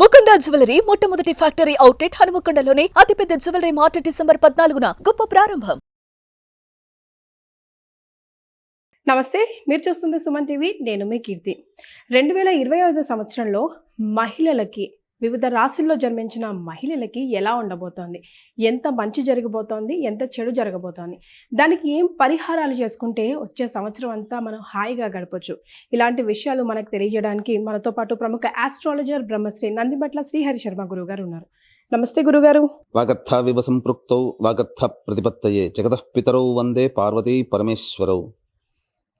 Mukunda jewellery మొట్టమొదటి factory outlet హనుమకొండలోనే అతిపెద్ద jewellery mart December 14న గొప్ప ప్రారంభం. నమస్తే, మీరు చూస్తుంది సుమన్ టీవీ. నేను మీ కీర్తి. 2025 సంవత్సరంలో మహిళలకి, వివిధ రాశుల్లో జన్మించిన మహిళలకి ఎలా ఉండబోతోంది, ఎంత మంచి జరగబోతోంది, ఎంత చెడు జరగబోతోంది, దానికి ఏం పరిహారాలు చేసుకుంటే వచ్చే సంవత్సరం అంతా మనం హాయిగా గడపచ్చు, ఇలాంటి విషయాలు మనకు తెలియజేయడానికి మనతో పాటు ప్రముఖ ఆస్ట్రాలజర్ బ్రహ్మశ్రీ నందిబట్ల శ్రీహరి శర్మ గురుగారు ఉన్నారు. నమస్తే గురుగారు. వాగర్థ వివ సంపృక్తౌ వాగర్థ ప్రతిపత్తయే జగతః పితరౌ వందే పార్వతీ పరమేశ్వరౌ.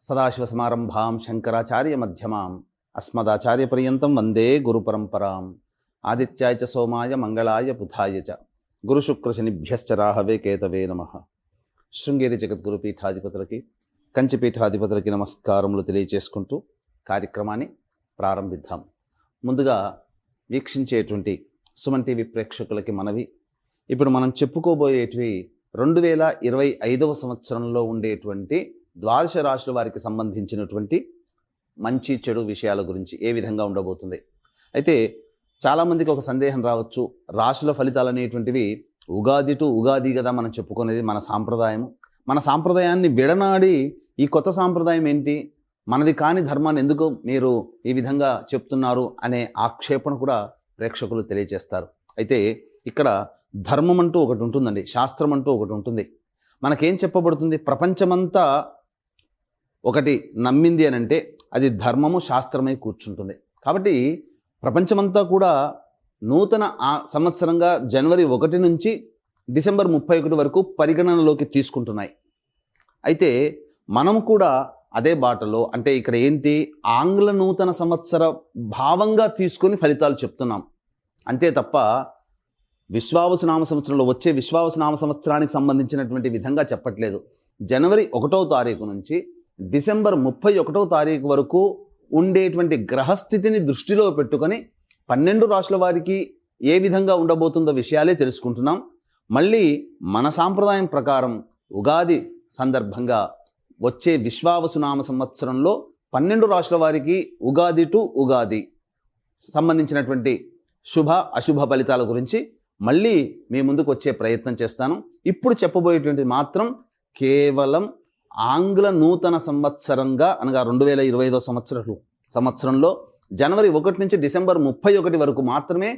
సదాశివ సమారంభాం శంకరాచార్య మధ్యమాం అస్మదాచార్య పర్యంతం వందే గురు పరంపరాం. ఆదిత్యాయ చ సోమాయ మంగళాయ బుధాయ చ గురుశుక్రశనిభ్యశ్చ రాహవే కేతవే నమః. శృంగేరి జగద్గురు పీఠాధిపతులకి, కంచి పీఠాధిపతులకి నమస్కారములు తెలియచేసుకుంటూ కార్యక్రమాన్ని ప్రారంభిద్దాం. ముందుగా వీక్షించేటువంటి సుమన్ టీవీ ప్రేక్షకులకి మనవి, ఇప్పుడు మనం చెప్పుకోబోయేటివి 2025 సంవత్సరంలో ఉండేటువంటి ద్వాదశ రాశుల వారికి సంబంధించినటువంటి మంచి చెడు విషయాల గురించి ఏ విధంగా ఉండబోతుంది. అయితే చాలామందికి ఒక సందేహం రావచ్చు, రాశుల ఫలితాలు అనేటువంటివి ఉగాది టు ఉగాది కదా మనం చెప్పుకునేది, మన సాంప్రదాయము. మన సాంప్రదాయాన్ని విడనాడి ఈ కొత్త సాంప్రదాయం ఏంటి, మనది కాని ధర్మాన్ని ఎందుకు మీరు ఈ విధంగా చెప్తున్నారు అనే ఆక్షేపణ కూడా ప్రేక్షకులు తెలియజేస్తారు. అయితే ఇక్కడ ధర్మం అంటూ ఒకటి ఉంటుందండి, శాస్త్రం అంటూ ఒకటి ఉంటుంది. మనకేం చెప్పబడుతుంది, ప్రపంచమంతా ఒకటి నమ్మింది అని అంటే అది ధర్మము శాస్త్రమై కూర్చుంటుంది. కాబట్టి ప్రపంచమంతా కూడా నూతన సంవత్సరంగా జనవరి 1 నుంచి డిసెంబర్ 31 వరకు పరిగణనలోకి తీసుకుంటున్నాయి. అయితే మనం కూడా అదే బాటలో, అంటే ఇక్కడ ఏంటి, ఆంగ్ల నూతన సంవత్సర భావంగా తీసుకొని ఫలితాలు చెప్తున్నాం అంతే తప్ప విశ్వావసు నామ సంవత్సరంలో వచ్చే విశ్వావసు నామ సంవత్సరానికి సంబంధించినటువంటి విధంగా చెప్పట్లేదు. జనవరి 1వ తారీఖు నుంచి డిసెంబర్ 31వ తారీఖు వరకు ఉండేటువంటి గ్రహస్థితిని దృష్టిలో పెట్టుకొని 12 రాశుల వారికి ఏ విధంగా ఉండబోతుందో విషయాలే తెలుసుకుంటున్నాం. మళ్ళీ మన సాంప్రదాయం ప్రకారం ఉగాది సందర్భంగా వచ్చే విశ్వావసునామ సంవత్సరంలో 12 రాశుల వారికి ఉగాది టు ఉగాది సంబంధించినటువంటి శుభ అశుభ ఫలితాల గురించి మళ్ళీ మీ ముందుకు వచ్చే ప్రయత్నం చేస్తాను. ఇప్పుడు చెప్పబోయేటువంటి మాత్రం కేవలం ఆంగ్ల నూతన సంవత్సరంగా, అనగా 2025 సంవత్సరంలో జనవరి 1 నుంచి డిసెంబర్ 31 వరకు మాత్రమే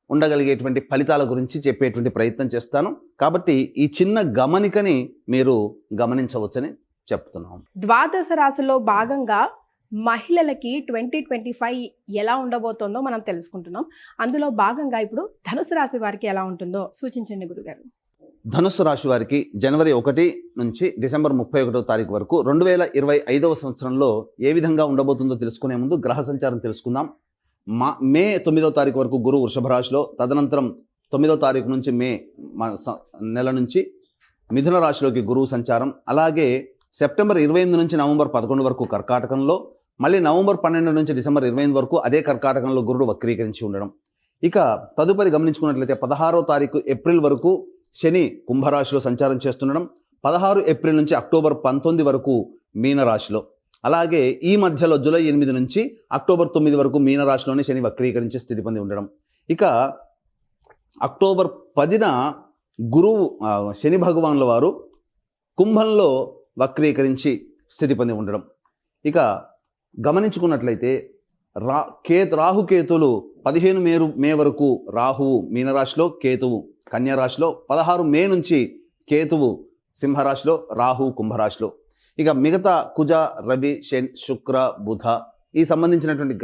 ఉండగలిగేటువంటి ఫలితాల గురించి చెప్పేటువంటి ప్రయత్నం చేస్తాను. కాబట్టి ఈ చిన్న గమనికని మీరు గమనించవచ్చని చెప్తున్నాం. ద్వాదశ రాశుల్లో భాగంగా మహిళలకి 2025 ఎలా ఉండబోతోందో మనం తెలుసుకుంటున్నాం. అందులో భాగంగా ఇప్పుడు ధనుసు రాశి వారికి ఎలా ఉంటుందో సూచించండి గురుగారు. ధనుస్సు రాశి వారికి జనవరి 1 నుంచి డిసెంబర్ 31వ తారీఖు వరకు 2025 సంవత్సరంలో ఏ విధంగా ఉండబోతుందో తెలుసుకునే ముందు గ్రహ సంచారం తెలుసుకుందాం. మే 9వ తారీఖు వరకు గురువు వృషభ రాశిలో, తదనంతరం 9వ తారీఖు నుంచి మే నెల నుంచి మిథున రాశిలోకి గురువు సంచారం, అలాగే సెప్టెంబర్ 28 నుంచి నవంబర్ 11 వరకు కర్కాటకంలో, మళ్ళీ నవంబర్ 12 నుంచి డిసెంబర్ 28 వరకు అదే కర్కాటకంలో గురుడు వక్రీకరించి ఉండడం. ఇక తదుపరి గమనించుకున్నట్లయితే 16వ తారీఖు ఏప్రిల్ వరకు శని కుంభరాశిలో సంచారం చేస్తుండడం, 16 ఏప్రిల్ నుంచి అక్టోబర్ 19 వరకు మీనరాశిలో, అలాగే ఈ మధ్యలో జూలై 8 నుంచి అక్టోబర్ 9 వరకు మీనరాశిలోనే శని వక్రీకరించే స్థితి పొంది ఉండడం. ఇక అక్టోబర్ 10న గురువు శని భగవానుల వారు కుంభంలో వక్రీకరించి స్థితి పొంది ఉండడం. ఇక గమనించుకున్నట్లయితే రాహుకేతులు 15 మే వరకు రాహువు మీనరాశిలో, కేతువు కన్యారాశిలో, 16 మే నుంచి కేతువు సింహరాశిలో, రాహు కుంభరాశిలో. ఇక మిగతా కుజ, రవి, శుక్ర, బుధ ఈ సంబంధించినటువంటి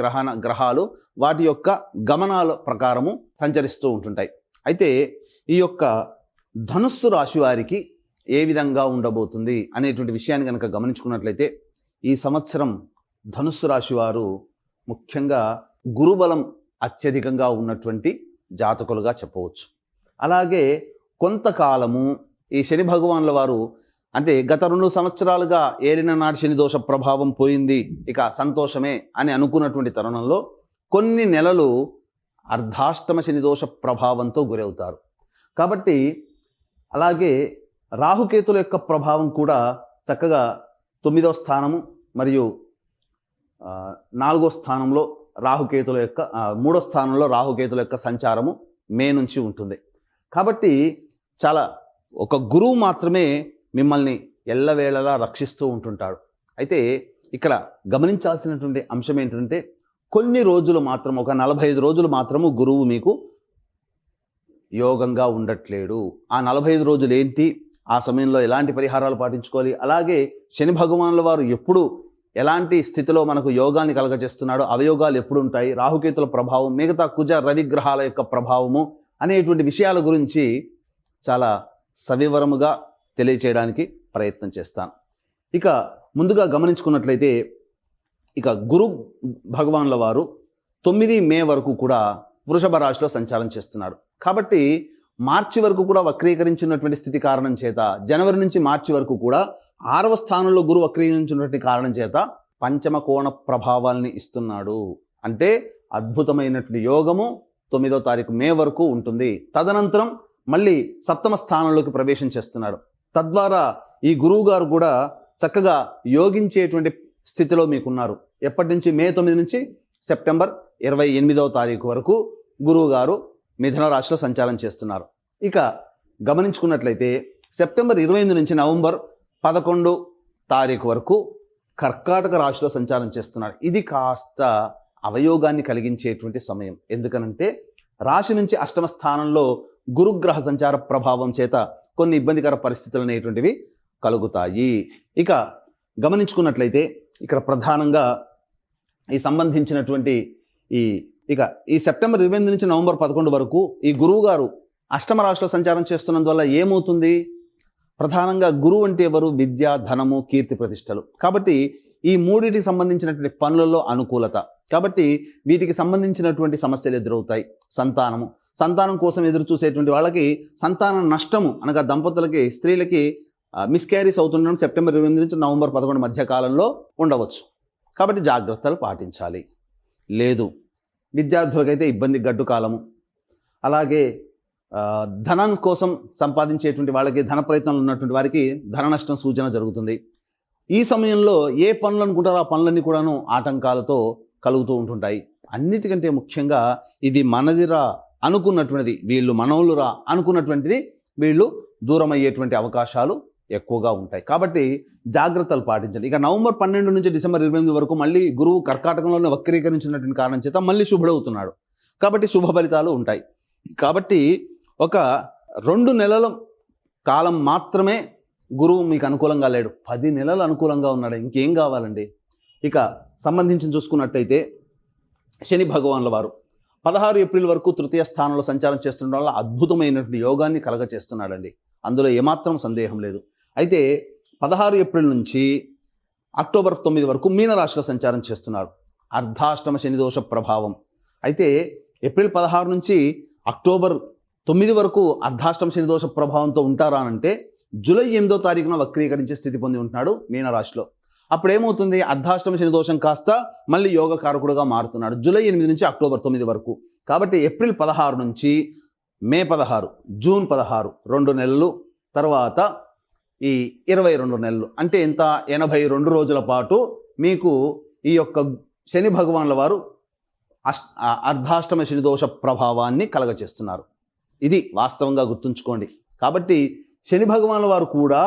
గ్రహాలు వాటి యొక్క గమనాల ప్రకారము సంచరిస్తూ ఉంటుంటాయి. అయితే ఈ యొక్క ధనుస్సు రాశి వారికి ఏ విధంగా ఉండబోతుంది అనేటువంటి విషయాన్ని కనుక గమనించుకున్నట్లయితే, ఈ సంవత్సరం ధనుస్సు రాశి వారు ముఖ్యంగా గురుబలం అత్యధికంగా ఉన్నటువంటి జాతకులుగా చెప్పవచ్చు. అలాగే కొంతకాలము ఈ శని భగవానుల వారు, అంటే గత 2 సంవత్సరాలుగా ఏలిన నాటి శని దోష ప్రభావం పోయింది, ఇక సంతోషమే అని అనుకున్నటువంటి తరుణంలో కొన్ని నెలలు అర్ధాష్టమ శని దోష ప్రభావంతో గురవుతారు. కాబట్టి అలాగే రాహుకేతుల యొక్క ప్రభావం కూడా చక్కగా 9వ స్థానము మరియు 4వ స్థానంలో రాహుకేతుల యొక్క మూడో స్థానంలో రాహుకేతుల యొక్క సంచారము మే నుంచి ఉంటుంది. కాబట్టి చాలా ఒక గురువు మాత్రమే మిమ్మల్ని ఎల్లవేళలా రక్షిస్తూ ఉంటుంటాడు. అయితే ఇక్కడ గమనించాల్సినటువంటి అంశం ఏంటంటే కొన్ని రోజులు మాత్రం, ఒక 45 రోజులు మాత్రము గురువు మీకు యోగంగా ఉండట్లేడు. ఆ 45 రోజులు ఏంటి, ఆ సమయంలో ఎలాంటి పరిహారాలు పాటించుకోవాలి, అలాగే శని భగవానుల వారు ఎప్పుడు ఎలాంటి స్థితిలో మనకు యోగాన్ని కలగజేస్తున్నాడో, అవయోగాలు ఎప్పుడు ఉంటాయి, రాహుకేతుల ప్రభావం, మిగతా కుజ రవిగ్రహాల యొక్క ప్రభావము అనేటువంటి విషయాల గురించి చాలా సవివరముగా తెలియచేయడానికి ప్రయత్నం చేస్తాను. ఇక ముందుగా గమనించుకున్నట్లయితే ఇక గురు భగవానుల వారు 9 మే వరకు కూడా వృషభ రాశిలో సంచారం చేస్తున్నాడు. కాబట్టి మార్చి వరకు కూడా వక్రీకరించినటువంటి స్థితి కారణం చేత, జనవరి నుంచి మార్చి వరకు కూడా 6వ స్థానంలో గురు వక్రీకరించినటువంటి కారణం చేత పంచమ కోణ ప్రభావాల్ని ఇస్తున్నాడు. అంటే అద్భుతమైనటువంటి యోగము 9వ తారీఖు మే వరకు ఉంటుంది. తదనంతరం మళ్ళీ 7వ స్థానంలోకి ప్రవేశం చేస్తున్నాడు. తద్వారా ఈ గురువు గారు కూడా చక్కగా యోగించేటువంటి స్థితిలో మీకున్నారు. ఎప్పటి నుంచి? మే 9 నుంచి సెప్టెంబర్ 28వ తారీఖు వరకు గురువు గారు మిథున రాశిలో సంచారం చేస్తున్నారు. ఇక గమనించుకున్నట్లయితే సెప్టెంబర్ 28 నుంచి నవంబర్ 11 తారీఖు వరకు కర్కాటక రాశిలో సంచారం చేస్తున్నాడు. ఇది కాస్త అవయోగాన్ని కలిగించేటువంటి సమయం. ఎందుకనంటే రాశి నుంచి 8వ స్థానంలో గురుగ్రహ సంచార ప్రభావం చేత కొన్ని ఇబ్బందికర పరిస్థితులు అనేటువంటివి కలుగుతాయి. ఇక గమనించుకున్నట్లయితే ఇక్కడ ప్రధానంగా ఈ సంబంధించినటువంటి ఈ సెప్టెంబర్ 28 నుంచి నవంబర్ 11 వరకు ఈ గురువు గారు 8వ రాశిలో సంచారం చేస్తున్నందువల్ల ఏమవుతుంది? ప్రధానంగా గురువు అంటే ఎవరు? విద్య, ధనము, కీర్తి ప్రతిష్టలు. కాబట్టి ఈ మూడింటికి సంబంధించినటువంటి పనులలో అనుకూలత. కాబట్టి వీటికి సంబంధించినటువంటి సమస్యలు ఎదురవుతాయి. సంతానం కోసం ఎదురు చూసేటువంటి వాళ్ళకి సంతాన నష్టము, అనగా దంపతులకి, స్త్రీలకి మిస్క్యారీస్ అవుతుండడం సెప్టెంబర్ 28 నుంచి నవంబర్ 11 మధ్య కాలంలో ఉండవచ్చు. కాబట్టి జాగ్రత్తలు పాటించాలి. లేదు, విద్యార్థులకైతే ఇబ్బంది గడ్డు కాలము. అలాగే ధనం కోసం సంపాదించేటువంటి వాళ్ళకి, ధన ప్రయత్నాలు ఉన్నటువంటి వారికి ధన నష్టం సూచన జరుగుతుంది. ఈ సమయంలో ఏ పనులు అనుకుంటారో ఆ పనులన్నీ కూడాను ఆటంకాలతో కలుగుతూ ఉంటుంటాయి. అన్నిటికంటే ముఖ్యంగా ఇది మనదిరా అనుకున్నటువంటిది, వీళ్ళు మనవులురా అనుకున్నటువంటిది వీళ్ళు దూరం అయ్యేటువంటి అవకాశాలు ఎక్కువగా ఉంటాయి. కాబట్టి జాగ్రత్తలు పాటించండి. ఇక నవంబర్ 12 నుంచి డిసెంబర్ 28 వరకు మళ్ళీ గురువు కర్కాటకంలోనే వక్రీకరించినటువంటి కారణం చేత మళ్ళీ శుభుడవుతున్నాడు. కాబట్టి శుభ ఫలితాలు ఉంటాయి. కాబట్టి ఒక 2 నెలల కాలం మాత్రమే గురువు మీకు అనుకూలంగా లేడు. 10 నెలలు అనుకూలంగా ఉన్నాడు. ఇంకేం కావాలండి? ఇక సంబంధించి చూసుకున్నట్టయితే శని భగవానుల వారు 16 ఏప్రిల్ వరకు 3వ స్థానంలో సంచారం చేస్తుండడం వల్ల అద్భుతమైనటువంటి యోగాన్ని కలగచేస్తున్నాడండి. అందులో ఏమాత్రం సందేహం లేదు. అయితే 16 ఏప్రిల్ నుంచి అక్టోబర్ 9 వరకు మీనరాశిలో సంచారం చేస్తున్నాడు. అర్ధాష్టమ శని దోష ప్రభావం. అయితే ఏప్రిల్ 16 నుంచి అక్టోబర్ 9 వరకు అర్ధాష్టమ శని దోష ప్రభావంతో ఉంటారా అంటే జూలై 8వ తారీఖున వక్రీకరించే స్థితి పొంది ఉంటున్నాడు మీనరాశిలో. అప్పుడు ఏమవుతుంది? అర్ధాష్టమ శని దోషం కాస్త మళ్ళీ యోగకారకుడుగా మారుతున్నాడు జూలై 8 నుంచి అక్టోబర్ 9 వరకు. కాబట్టి ఏప్రిల్ 16 నుంచి మే 16, జూన్ 16, 2 నెలలు, తర్వాత ఈ 22 నెలలు, అంటే ఎంత? 82 రోజుల పాటు మీకు ఈ యొక్క శని భగవానుల వారు అర్ధాష్టమ శని దోష ప్రభావాన్ని కలగచేస్తున్నారు. ఇది వాస్తవంగా గుర్తుంచుకోండి. కాబట్టి శని భగవానుల వారు కూడా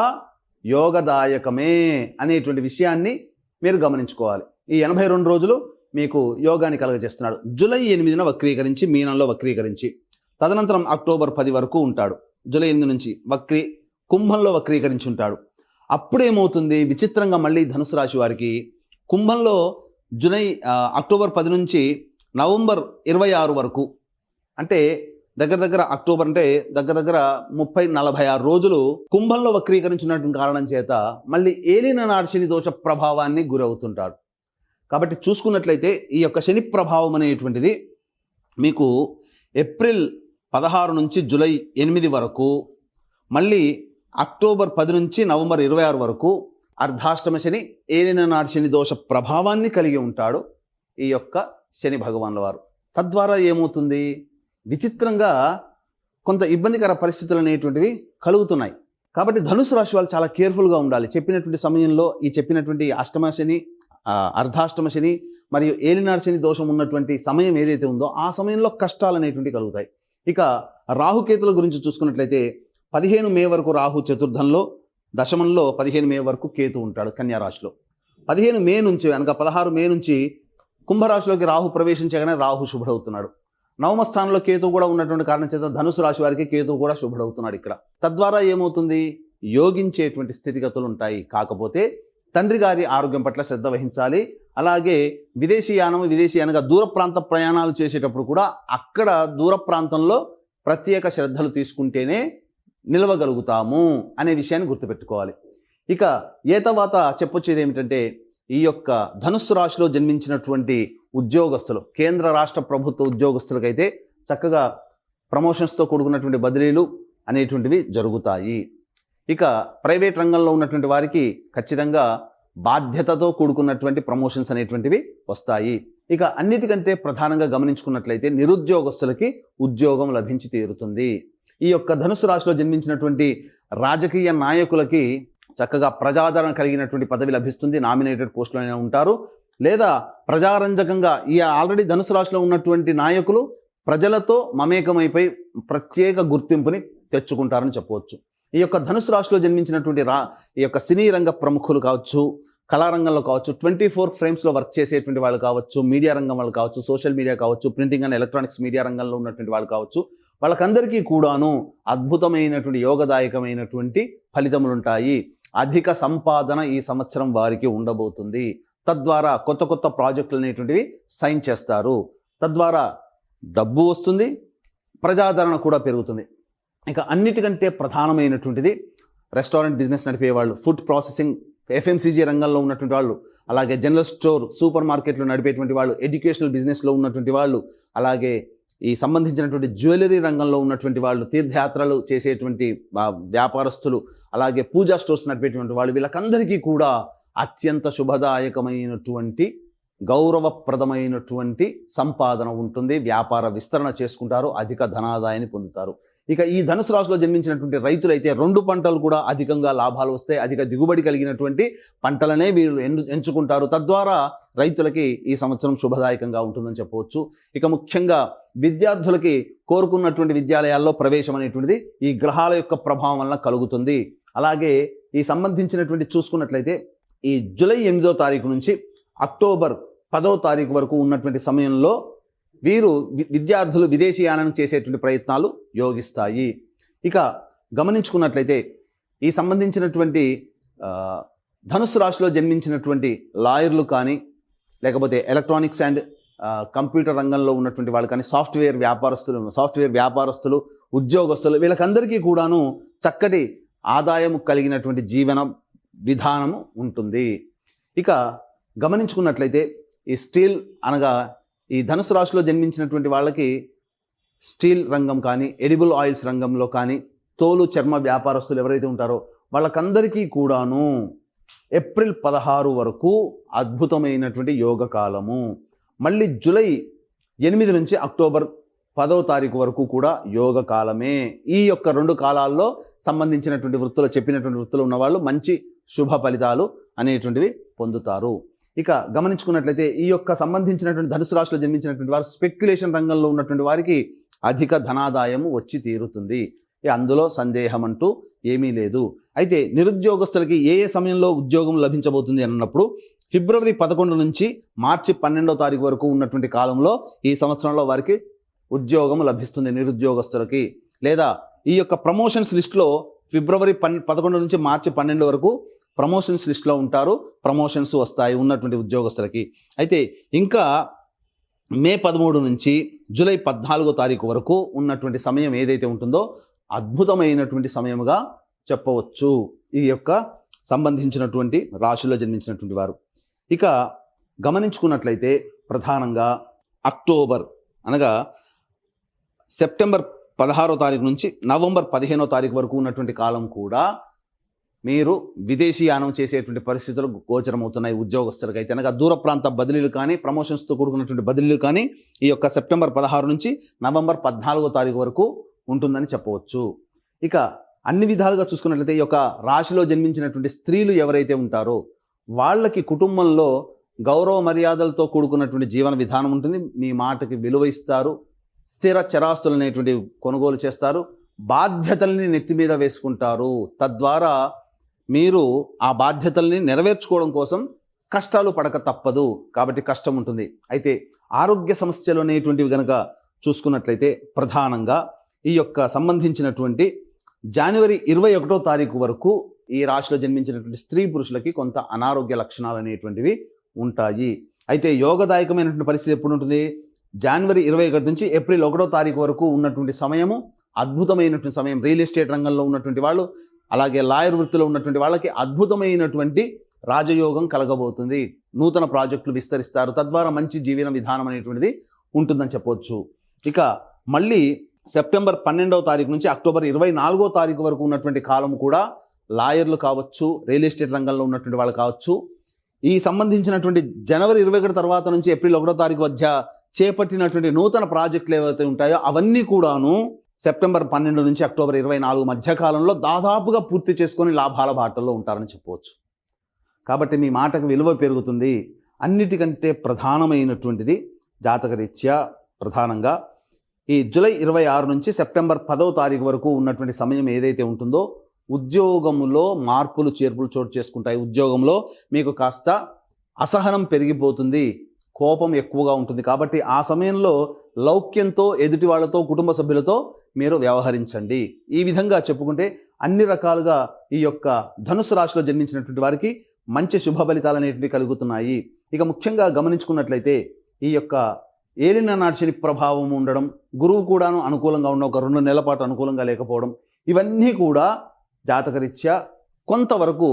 యోగదాయకమే అనేటువంటి విషయాన్ని మీరు గమనించుకోవాలి. ఈ 82 రోజులు మీకు యోగాన్ని కలగజేస్తున్నాడు. జూలై 8న వక్రీకరించి మీనంలో వక్రీకరించి తదనంతరం అక్టోబర్ 10 వరకు ఉంటాడు. జూలై 8 నుంచి కుంభంలో వక్రీకరించి ఉంటాడు. అప్పుడేమవుతుంది? విచిత్రంగా మళ్ళీ ధనుసు రాశి వారికి కుంభంలో అక్టోబర్ 10 నుంచి నవంబర్ 26 వరకు, అంటే దగ్గర అక్టోబర్ అంటే దగ్గర 30-46 రోజులు కుంభంలో వక్రీకరించినటువంటి కారణం చేత మళ్ళీ ఏలిన నాడు శని దోష ప్రభావాన్ని గురవుతుంటాడు. కాబట్టి చూసుకున్నట్లయితే ఈ యొక్క శని ప్రభావం అనేటువంటిది మీకు ఏప్రిల్ 16 నుంచి జూలై 8 వరకు, మళ్ళీ అక్టోబర్ 10 నుంచి నవంబర్ 26 వరకు అర్ధాష్టమ శని, ఏలిన నాడు శని దోష ప్రభావాన్ని కలిగి ఉంటాడు ఈ యొక్క శని భగవానుల వారు. తద్వారా ఏమవుతుంది? విచిత్రంగా కొంత ఇబ్బందికర పరిస్థితులు అనేటువంటివి కలుగుతున్నాయి. కాబట్టి ధనుసు రాశి వాళ్ళు చాలా కేర్ఫుల్గా ఉండాలి. చెప్పినటువంటి సమయంలో ఈ చెప్పినటువంటి అష్టమ శని, అర్ధాష్టమ శని మరియు ఏలినాడు శని దోషం ఉన్నటువంటి సమయం ఏదైతే ఉందో ఆ సమయంలో కష్టాలు అనేటువంటివి కలుగుతాయి. ఇక రాహుకేతుల గురించి చూసుకున్నట్లయితే 15 మే వరకు రాహు చతుర్థంలో, దశమంలో 15 మే వరకు కేతు ఉంటాడు కన్యా రాశిలో. 15 మే నుంచి అనగా 16 మే నుంచి కుంభరాశిలోకి రాహు ప్రవేశించగానే రాహు శుభుడవుతున్నాడు. నవమ స్థానంలో కేతు కూడా ఉన్నటువంటి కారణం చేత ధనుసు రాశి వారికి కేతు కూడా శుభుడవుతున్నాడు ఇక్కడ. తద్వారా ఏమవుతుంది, యోగించేటువంటి స్థితిగతులు ఉంటాయి. కాకపోతే తండ్రి గారి ఆరోగ్యం పట్ల శ్రద్ధ వహించాలి. అలాగే విదేశీయానం, అనగా దూర ప్రాంత ప్రయాణాలు చేసేటప్పుడు కూడా అక్కడ దూర ప్రాంతంలో ప్రత్యేక శ్రద్ధలు తీసుకుంటేనే నిలవగలుగుతాము అనే విషయాన్ని గుర్తుపెట్టుకోవాలి. ఇక తర్వాత చెప్పొచ్చేది ఏమిటంటే, ఈ యొక్క ధనుస్సు రాశిలో జన్మించినటువంటి ఉద్యోగస్తులు, కేంద్ర రాష్ట్ర ప్రభుత్వ ఉద్యోగస్తులకైతే చక్కగా ప్రమోషన్స్తో కూడుకున్నటువంటి బదిలీలు అనేటువంటివి జరుగుతాయి. ఇక ప్రైవేట్ రంగంలో ఉన్నటువంటి వారికి ఖచ్చితంగా బాధ్యతతో కూడుకున్నటువంటి ప్రమోషన్స్ అనేటువంటివి వస్తాయి. ఇక అన్నిటికంటే ప్రధానంగా గమనించుకున్నట్లయితే నిరుద్యోగస్తులకి ఉద్యోగం లభించి తీరుతుంది. ఈ యొక్క ధనుసు రాశిలో జన్మించినటువంటి రాజకీయ నాయకులకి చక్కగా ప్రజాదరణ కలిగినటువంటి పదవి లభిస్తుంది. నామినేటెడ్ పోస్టులోనే ఉంటారు. లేదా ప్రజారంజకంగా ఈ ఆల్రెడీ ధనుసు రాశిలో ఉన్నటువంటి నాయకులు ప్రజలతో మమేకమైపోయి ప్రత్యేక గుర్తింపుని తెచ్చుకుంటారని చెప్పవచ్చు. ఈ యొక్క ధనుసు రాశిలో జన్మించినటువంటి ఈ యొక్క సినీ రంగ ప్రముఖులు కావచ్చు, కళారంగంలో కావచ్చు, 24 ఫ్రేమ్స్లో వర్క్ చేసేటువంటి వాళ్ళు కావచ్చు, మీడియా రంగం వాళ్ళు కావచ్చు, సోషల్ మీడియా కావచ్చు, ప్రింటింగ్ అండ్ ఎలక్ట్రానిక్స్ మీడియా రంగంలో ఉన్నటువంటి వాళ్ళు కావచ్చు, వాళ్ళకందరికీ కూడాను అద్భుతమైనటువంటి యోగదాయకమైనటువంటి ఫలితములు ఉంటాయి. అధిక సంపాదన ఈ సంవత్సరం వారికి ఉండబోతుంది. తద్వారా కొత్త కొత్త ప్రాజెక్టులు అనేటువంటివి సైన్ చేస్తారు. తద్వారా డబ్బు వస్తుంది, ప్రజాదరణ కూడా పెరుగుతుంది. ఇక అన్నిటికంటే ప్రధానమైనటువంటిది రెస్టారెంట్ బిజినెస్ నడిపేవాళ్ళు, ఫుడ్ ప్రాసెసింగ్, ఎఫ్ఎంసీజీ రంగంలో ఉన్నటువంటి వాళ్ళు, అలాగే జనరల్ స్టోర్, సూపర్ మార్కెట్లు నడిపేటువంటి వాళ్ళు, ఎడ్యుకేషనల్ బిజినెస్లో ఉన్నటువంటి వాళ్ళు, అలాగే ఈ సంబంధించినటువంటి జ్యువెలరీ రంగంలో ఉన్నటువంటి వాళ్ళు, తీర్థయాత్రలు చేసేటువంటి వ్యాపారస్తులు, అలాగే పూజా స్టోర్స్ నడిపేటువంటి వాళ్ళు, వీళ్ళకందరికీ కూడా అత్యంత శుభదాయకమైనటువంటి గౌరవప్రదమైనటువంటి సంపాదన ఉంటుంది. వ్యాపార విస్తరణ చేసుకుంటారు, అధిక ధనాదాయాన్ని పొందుతారు. ఇక ఈ ధనుసు రాశిలో జన్మించినటువంటి రైతులైతే 2 పంటలు కూడా అధికంగా లాభాలు వస్తాయి. అధిక దిగుబడి కలిగినటువంటి పంటలనే వీళ్ళు ఎంచుకుంటారు. తద్వారా రైతులకి ఈ సంవత్సరం శుభదాయకంగా ఉంటుందని చెప్పవచ్చు. ఇక ముఖ్యంగా విద్యార్థులకి కోరుకున్నటువంటి విద్యాలయాల్లో ప్రవేశం అనేటువంటిది ఈ గ్రహాల యొక్క ప్రభావం వలన కలుగుతుంది. అలాగే ఈ సంబంధించినటువంటి చూసుకున్నట్లయితే ఈ జూలై 8వ తారీఖు నుంచి అక్టోబర్ 10వ తారీఖు వరకు ఉన్నటువంటి సమయంలో వీరు విద్యార్థులు విదేశీయానం చేసేటువంటి ప్రయత్నాలు యోగిస్తాయి. ఇక గమనించుకున్నట్లయితే ఈ సంబంధించినటువంటి ధనుస్సు రాశిలో జన్మించినటువంటి లాయర్లు కానీ, లేకపోతే ఎలక్ట్రానిక్స్ అండ్ కంప్యూటర్ రంగంలో ఉన్నటువంటి వాళ్ళు కానీ, సాఫ్ట్వేర్ వ్యాపారస్తులు, ఉద్యోగస్తులు, వీళ్ళకందరికీ కూడాను చక్కటి ఆదాయం కలిగినటువంటి జీవన విధానము ఉంటుంది. ఇక గమనించుకున్నట్లయితే ఈ స్టీల్ అనగా ఈ ధనుసు రాశిలో జన్మించినటువంటి వాళ్ళకి స్టీల్ రంగం కానీ, ఎడిబుల్ ఆయిల్స్ రంగంలో కానీ, తోలు చర్మ వ్యాపారస్తులు ఎవరైతే ఉంటారో వాళ్ళకందరికీ కూడాను ఏప్రిల్ 16 వరకు అద్భుతమైనటువంటి యోగ కాలము. మళ్ళీ జూలై 8 నుంచి అక్టోబర్ 10వ తారీఖు వరకు కూడా యోగ కాలమే. ఈ యొక్క 2 కాలాల్లో సంబంధించినటువంటి చెప్పినటువంటి వృత్తులు ఉన్నవాళ్ళు మంచి శుభ ఫలితాలు అనేటువంటివి పొందుతారు. ఇక గమనించుకున్నట్లయితే ఈ యొక్క సంబంధించినటువంటి ధనుసు రాశిలో జన్మించినటువంటి వారు స్పెక్యులేషన్ రంగంలో ఉన్నటువంటి వారికి అధిక ధనాదాయము వచ్చి తీరుతుంది. అందులో సందేహం అంటూ ఏమీ లేదు. అయితే నిరుద్యోగస్తులకి ఏ సమయంలో ఉద్యోగం లభించబోతుంది అన్నప్పుడు ఫిబ్రవరి 11 నుంచి మార్చి 12వ తారీఖు వరకు ఉన్నటువంటి కాలంలో ఈ సంవత్సరంలో వారికి ఉద్యోగం లభిస్తుంది నిరుద్యోగస్తులకి. లేదా ఈ యొక్క ప్రమోషన్స్ లిస్టులో ఫిబ్రవరి 11 నుంచి మార్చి 12 వరకు ప్రమోషన్స్ లిస్టులో ఉంటారు. ప్రమోషన్స్ వస్తాయి ఉన్నటువంటి ఉద్యోగస్తులకి. అయితే ఇంకా మే 13 నుంచి జూలై 14వ తారీఖు వరకు ఉన్నటువంటి సమయం ఏదైతే ఉంటుందో అద్భుతమైనటువంటి సమయముగా చెప్పవచ్చు ఈ యొక్క సంబంధించినటువంటి రాశిలో జన్మించినటువంటి వారు. ఇక గమనించుకున్నట్లయితే ప్రధానంగా అక్టోబర్ అనగా సెప్టెంబర్ 16వ తారీఖు నుంచి నవంబర్ 15వ తారీఖు వరకు ఉన్నటువంటి కాలం కూడా మీరు విదేశీయానం చేసేటువంటి పరిస్థితులు గోచరమవుతున్నాయి ఉద్యోగస్తులకు. అయితే అనగా దూర ప్రాంత బదిలీలు కానీ, ప్రమోషన్స్తో కూడుకున్నటువంటి బదిలీలు కానీ ఈ యొక్క సెప్టెంబర్ 16 నుంచి నవంబర్ 14వ తారీఖు వరకు ఉంటుందని చెప్పవచ్చు. ఇక అన్ని విధాలుగా చూసుకున్నట్లయితే ఈ యొక్క రాశిలో జన్మించినటువంటి స్త్రీలు ఎవరైతే ఉంటారో వాళ్ళకి కుటుంబంలో గౌరవ మర్యాదలతో కూడుకున్నటువంటి జీవన విధానం ఉంటుంది. మీ మాటకి విలువ ఇస్తారు. స్థిర చరాస్తులు అనేటువంటి కొనుగోలు చేస్తారు. బాధ్యతల్ని నెత్తి మీద వేసుకుంటారు. తద్వారా మీరు ఆ బాధ్యతల్ని నెరవేర్చుకోవడం కోసం కష్టాలు పడక తప్పదు. కాబట్టి కష్టం ఉంటుంది. అయితే ఆరోగ్య సమస్యలు అనేటువంటివి కనుక చూసుకున్నట్లయితే ప్రధానంగా ఈ యొక్క సంబంధించినటువంటి జనవరి 21వ తారీఖు వరకు ఈ రాశిలో జన్మించినటువంటి స్త్రీ పురుషులకి కొంత అనారోగ్య లక్షణాలు అనేటువంటివి ఉంటాయి. అయితే యోగదాయకమైనటువంటి పరిస్థితి ఎప్పుడు ఉంటుంది? జనవరి 21 నుంచి ఏప్రిల్ 1వ తారీఖు వరకు ఉన్నటువంటి సమయము అద్భుతమైనటువంటి సమయం. రియల్ ఎస్టేట్ రంగంలో ఉన్నటువంటి వాళ్ళు, అలాగే లాయర్ వృత్తిలో ఉన్నటువంటి వాళ్ళకి అద్భుతమైనటువంటి రాజయోగం కలగబోతుంది. నూతన ప్రాజెక్టులు విస్తరిస్తారు. తద్వారా మంచి జీవన విధానం అనేటువంటిది ఉంటుందని చెప్పవచ్చు. ఇక మళ్ళీ సెప్టెంబర్ 12వ తారీఖు నుంచి అక్టోబర్ 24వ తారీఖు వరకు ఉన్నటువంటి కాలం కూడా లాయర్లు కావచ్చు, రియల్ ఎస్టేట్ రంగంలో ఉన్నటువంటి వాళ్ళు కావచ్చు, ఈ సంబంధించినటువంటి జనవరి 21 తర్వాత నుంచి ఏప్రిల్ 1వ తారీఖు మధ్య చేపట్టినటువంటి నూతన ప్రాజెక్టులు ఏవైతే ఉంటాయో అవన్నీ కూడాను సెప్టెంబర్ 12 నుంచి అక్టోబర్ 24 మధ్య కాలంలో దాదాపుగా పూర్తి చేసుకొని లాభాల బాటల్లో ఉంటారని చెప్పవచ్చు. కాబట్టి మీ మాటకు విలువ పెరుగుతుంది. అన్నిటికంటే ప్రధానమైనటువంటిది జాతకరీత్యా ప్రధానంగా ఈ జూలై 26 నుంచి సెప్టెంబర్ 10వ తారీఖు వరకు ఉన్నటువంటి సమయం ఏదైతే ఉంటుందో ఉద్యోగంలో మార్పులు చేర్పులు చోటు చేసుకుంటాయి. ఉద్యోగంలో మీకు కాస్త అసహనం పెరిగిపోతుంది, కోపం ఎక్కువగా ఉంటుంది. కాబట్టి ఆ సమయంలో లౌక్యంతో ఎదుటి వాళ్ళతో, కుటుంబ సభ్యులతో మీరు వ్యవహరించండి. ఈ విధంగా చెప్పుకుంటే అన్ని రకాలుగా ఈ యొక్క ధనుసు రాశిలో జన్మించినటువంటి వారికి మంచి శుభ ఫలితాలు అనేటివి కలుగుతున్నాయి. ఇక ముఖ్యంగా గమనించుకున్నట్లయితే ఈ యొక్క ఏలిన నాటి శని ప్రభావం ఉండడం, గురువు కూడాను అనుకూలంగా ఉండడం, ఒక 2 నెలల పాటు అనుకూలంగా లేకపోవడం, ఇవన్నీ కూడా జాతకరీత్యా కొంతవరకు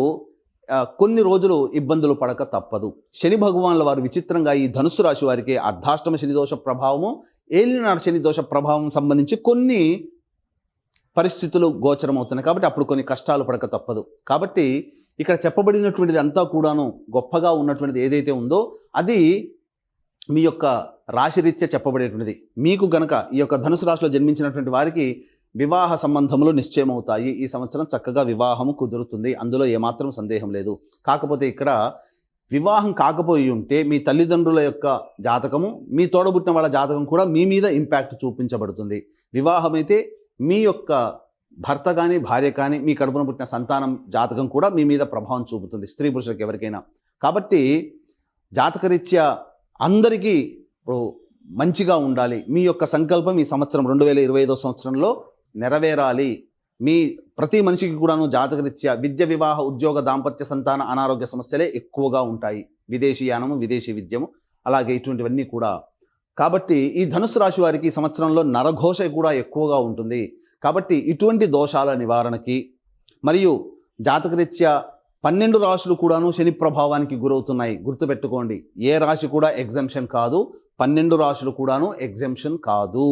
కొన్ని రోజులు ఇబ్బందులు పడక తప్పదు. శని భగవాన్ల వారు విచిత్రంగా ఈ ధనుసు రాశి వారికి అర్ధాష్టమ శని దోష ప్రభావము, ఏలినాడు శని దోష ప్రభావం సంబంధించి కొన్ని పరిస్థితులు గోచరమవుతున్నాయి. కాబట్టి అప్పుడు కొన్ని కష్టాలు పడక తప్పదు. కాబట్టి ఇక్కడ చెప్పబడినటువంటిది అంతా కూడాను గొప్పగా ఉన్నటువంటిది ఏదైతే ఉందో అది మీ యొక్క రాశిరీత్యా చెప్పబడేటువంటిది. మీకు గనక ఈ యొక్క ధనుసు రాశిలో జన్మించినటువంటి వారికి వివాహ సంబంధములు నిశ్చయమవుతాయి. ఈ సంవత్సరం చక్కగా వివాహము కుదురుతుంది. అందులో ఏమాత్రం సందేహం లేదు. కాకపోతే ఇక్కడ వివాహం కాకపోయి ఉంటే మీ తల్లిదండ్రుల యొక్క జాతకము, మీ తోడబుట్టిన వాళ్ళ జాతకం కూడా మీ మీద ఇంపాక్ట్ చూపించబడుతుంది. వివాహం అయితే మీ యొక్క భర్త కానీ, భార్య కానీ, మీ కడుపున పుట్టిన సంతానం జాతకం కూడా మీ మీద ప్రభావం చూపుతుంది, స్త్రీ పురుషులకు ఎవరికైనా. కాబట్టి జాతకరీత్యా అందరికీ ఇప్పుడు మంచిగా ఉండాలి. మీ యొక్క సంకల్పం ఈ సంవత్సరం 2025వ సంవత్సరంలో నెరవేరాలి. మీ ప్రతి మనిషికి కూడాను జాతకరీత్యా విద్య, వివాహ, ఉద్యోగ, దాంపత్య, సంతాన, అనారోగ్య సమస్యలే ఎక్కువగా ఉంటాయి. విదేశీయానము, విదేశీ విద్యము, అలాగే ఇటువంటివన్నీ కూడా. కాబట్టి ఈ ధనుసు రాశి వారికి ఈ సంవత్సరంలో నరఘోష కూడా ఎక్కువగా ఉంటుంది. కాబట్టి ఇటువంటి దోషాల నివారణకి మరియు జాతకరీత్యా 12 రాశులు కూడాను శని ప్రభావానికి గురవుతున్నాయి. గుర్తుపెట్టుకోండి, ఏ రాశి కూడా ఎగ్జంప్షన్ కాదు, 12 రాశులు కూడాను ఎగ్జంప్షన్ కాదు.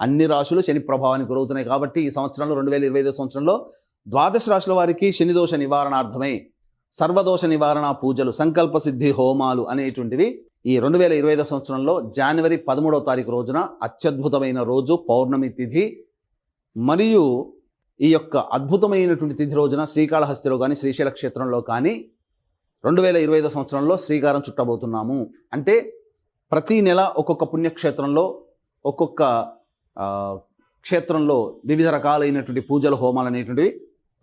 అన్ని రాశులు శని ప్రభావానికి గురవుతున్నాయి. కాబట్టి ఈ సంవత్సరంలో 2025 సంవత్సరంలో ద్వాదశ రాశుల వారికి శని దోష నివారణార్థమై సర్వదోష నివారణ పూజలు, సంకల్ప సిద్ధి హోమాలు అనేటువంటివి ఈ 2025 సంవత్సరంలో జనవరి 13వ తారీఖు రోజున అత్యద్భుతమైన రోజు, పౌర్ణమి తిథి, మరియు ఈ యొక్క అద్భుతమైనటువంటి తిథి రోజున శ్రీకాళహస్తిలో కానీ, శ్రీశైల క్షేత్రంలో కానీ 2025 సంవత్సరంలో శ్రీకారం చుట్టబోతున్నాము. అంటే ప్రతి నెల ఒక్కొక్క పుణ్యక్షేత్రంలో, ఒక్కొక్క క్షేత్రంలో వివిధ రకాలైనటువంటి పూజలు, హోమాలు అనేటువంటివి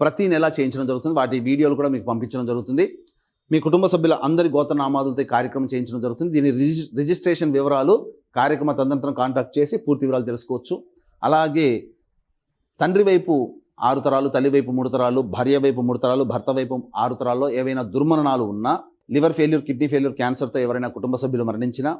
ప్రతి నెల చేయించడం జరుగుతుంది. వాటి వీడియోలు కూడా మీకు పంపించడం జరుగుతుంది. మీ కుటుంబ సభ్యుల అందరి గోత్రనామాలతో కార్యక్రమం చేయించడం జరుగుతుంది. దీని రిజిస్ట్రేషన్ వివరాలు కార్యక్రమ తదనంతరం కాంటాక్ట్ చేసి పూర్తి వివరాలు తెలుసుకోవచ్చు. అలాగే తండ్రి వైపు 6 తరాలు, తల్లి వైపు 3 తరాలు, భార్య వైపు 3 తరాలు, భర్త వైపు 6 తరాల్లో ఏవైనా దుర్మరణాలు ఉన్నా, లివర్ ఫెయిల్యూర్, కిడ్నీ ఫెయిల్యూర్, క్యాన్సర్తో ఎవరైనా కుటుంబ సభ్యులు మరణించినా,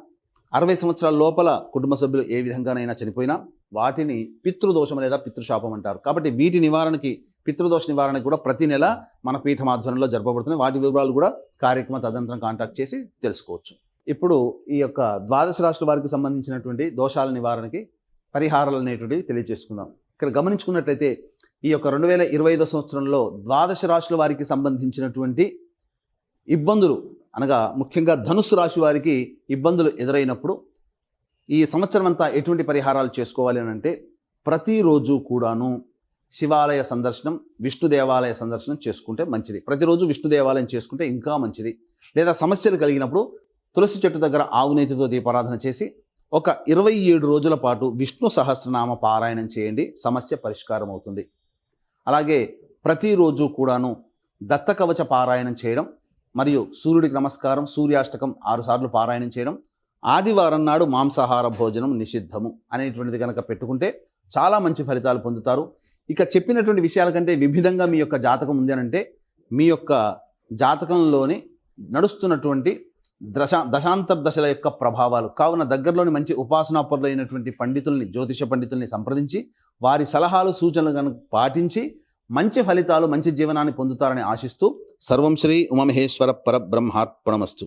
60 సంవత్సరాల లోపల కుటుంబ సభ్యులు ఏ విధంగానైనా చనిపోయినా వాటిని పితృదోషం లేదా పితృశాపం అంటారు. కాబట్టి వీటి నివారణకి, పితృదోష నివారణకి కూడా ప్రతి నెల మన పీఠం ఆధ్వర్యంలో జరపబడుతుంది. వాటి వివరాలు కూడా కార్యక్రమ తదనంతరం కాంటాక్ట్ చేసి తెలుసుకోవచ్చు. ఇప్పుడు ఈ యొక్క ద్వాదశ రాశుల వారికి సంబంధించినటువంటి దోషాల నివారణకి పరిహారాలు అనేటువంటివి తెలియజేసుకుందాం. ఇక్కడ గమనించుకున్నట్లయితే ఈ యొక్క 2025 సంవత్సరంలో ద్వాదశ రాశుల వారికి సంబంధించినటువంటి ఇబ్బందులు, అనగా ముఖ్యంగా ధనుస్సు రాశి వారికి ఇబ్బందులు ఎదురైనప్పుడు ఈ సంవత్సరం అంతా ఎటువంటి పరిహారాలు చేసుకోవాలి అని అంటే, ప్రతిరోజు కూడాను శివాలయ సందర్శనం, విష్ణు దేవాలయ సందర్శనం చేసుకుంటే మంచిది. ప్రతిరోజు విష్ణు దేవాలయం చేసుకుంటే ఇంకా మంచిది. లేదా సమస్యలు కలిగినప్పుడు తులసి చెట్టు దగ్గర ఆవు నేతితో దీపారాధన చేసి ఒక 27 రోజుల పాటు విష్ణు సహస్రనామ పారాయణం చేయండి, సమస్య పరిష్కారం అవుతుంది. అలాగే ప్రతిరోజు కూడాను దత్త కవచ పారాయణం చేయడం మరియు సూర్యుడికి నమస్కారం, సూర్యాష్టకం 6 సార్లు పారాయణం చేయడం, ఆదివారం నాడు మాంసాహార భోజనం నిషిద్ధము అనేటువంటిది కనుక పెట్టుకుంటే చాలా మంచి ఫలితాలు పొందుతారు. ఇక చెప్పినటువంటి విషయాల కంటే విభిన్నంగా మీ యొక్క జాతకం ఉంది అని అంటే మీ యొక్క జాతకంలోని నడుస్తున్నటువంటి దశాంతర్దశల యొక్క ప్రభావాలు కావున దగ్గరలోని మంచి ఉపాసనాపరులైనటువంటి పండితుల్ని, జ్యోతిష పండితుల్ని సంప్రదించి వారి సలహాలు సూచనలు కనుక పాటించి మంచి ఫలితాలు, మంచి జీవనాన్ని పొందుతారని ఆశిస్తూ సర్వం శ్రీ ఉమామహేశ్వర పరబ్రహ్మార్పణమస్తు.